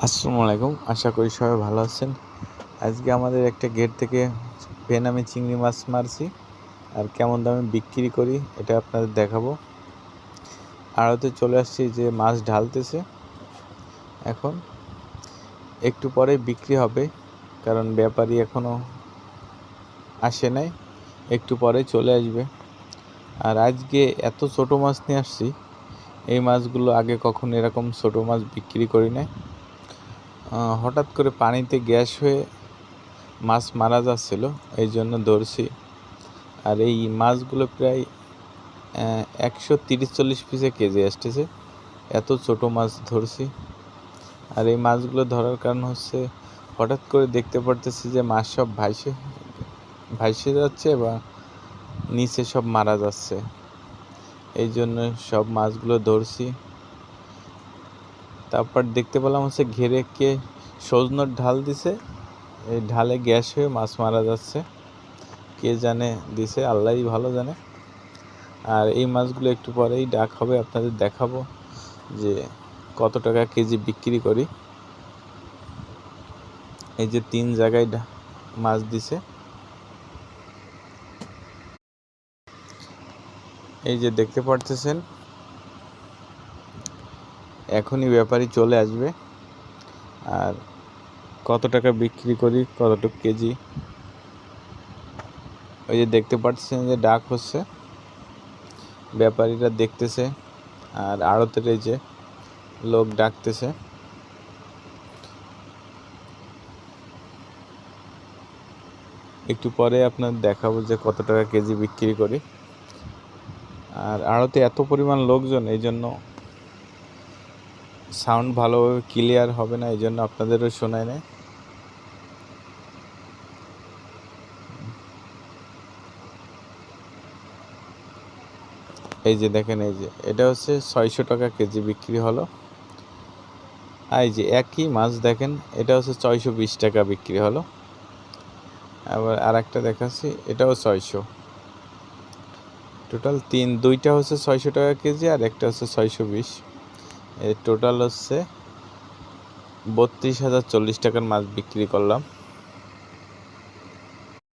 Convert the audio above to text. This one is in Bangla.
আসসালামু আলাইকুম, আশা করি সবাই ভালো আছেন। আজকে আমাদের একটা গেট থেকে বেনামি চিংড়ি মাছ মারছি, আর কেমন দামে বিক্রি করি এটা আপনাদের দেখাবো। আড়তে চলে আসছি, যে মাছ ঢালতেছে। এখন একটু পরে বিক্রি হবে, কারণ ব্যাপারী এখনও আসে নাই, একটু পরে চলে আসবে। আর আজকে এত ছোট মাছ নিয়ে আসছি, এই মাছগুলো আগে কখনো এরকম ছোট মাছ বিক্রি করি নাই। হঠাৎ করে পানিতে গ্যাস হয়ে মাছ মারা যাচ্ছিল, এই জন্য ধরছি। আর এই মাছগুলো প্রায় 130-40 পিসে কেজি আসতেছে, এত ছোট মাছ ধরছি। আর এই মাছগুলো ধরার কারণ হচ্ছে, হঠাৎ করে দেখতে পারতেছি যে মাছ সব ভাইসে যাচ্ছে বা নিচে সব মারা যাচ্ছে, এই জন্য সব মাছগুলো ধরছি। তারপর দেখতে পেলাম হচ্ছে ঘেরে কে সজনের ঢাল দিছে, এই ঢালে গ্যাস হয়ে মাছ মারা যাচ্ছে। কে জানে দিছে, আল্লাহই ভালো জানে। আর এই মাছগুলো একটু পরেই ডাক হবে, আপনাদের দেখাবো যে কত টাকা কেজি বিক্রি করি। এই যে 3 জায়গায় মাছ দিছে, এই যে দেখতে পারতেছেন। এখনই ব্যাপারী চলে আসবে। আর কত টাকা বিক্রি করি, কতটুকু কেজি, ওই যে দেখতে পাচ্ছেন যে ডাক হচ্ছে, ব্যাপারীরা দেখতেছে। আর আড়তের এই যে লোক ডাকতেছে। একটু পরে আপনার দেখাবো যে কত টাকা কেজি বিক্রি করি। আর আড়তে এত পরিমাণ লোকজন, এই জন্য সাউন্ড ভালোভাবে ক্লিয়ার হবে না, এই জন্য আপনাদেরও শোনায় না। এই যে দেখেন, এই যে এটা হচ্ছে 600 টাকা কেজি বিক্রি হলো। এই যে একই মাছ দেখেন, এটা হচ্ছে 620 টাকা বিক্রি হলো। আবার আর একটা দেখাচ্ছি, এটাও 600। টোটাল দুইটা হচ্ছে 600 টাকা কেজি, আর একটা হচ্ছে 620। এই টোটাল হচ্ছে 32,040 টাকার মাছ বিক্রি করলাম।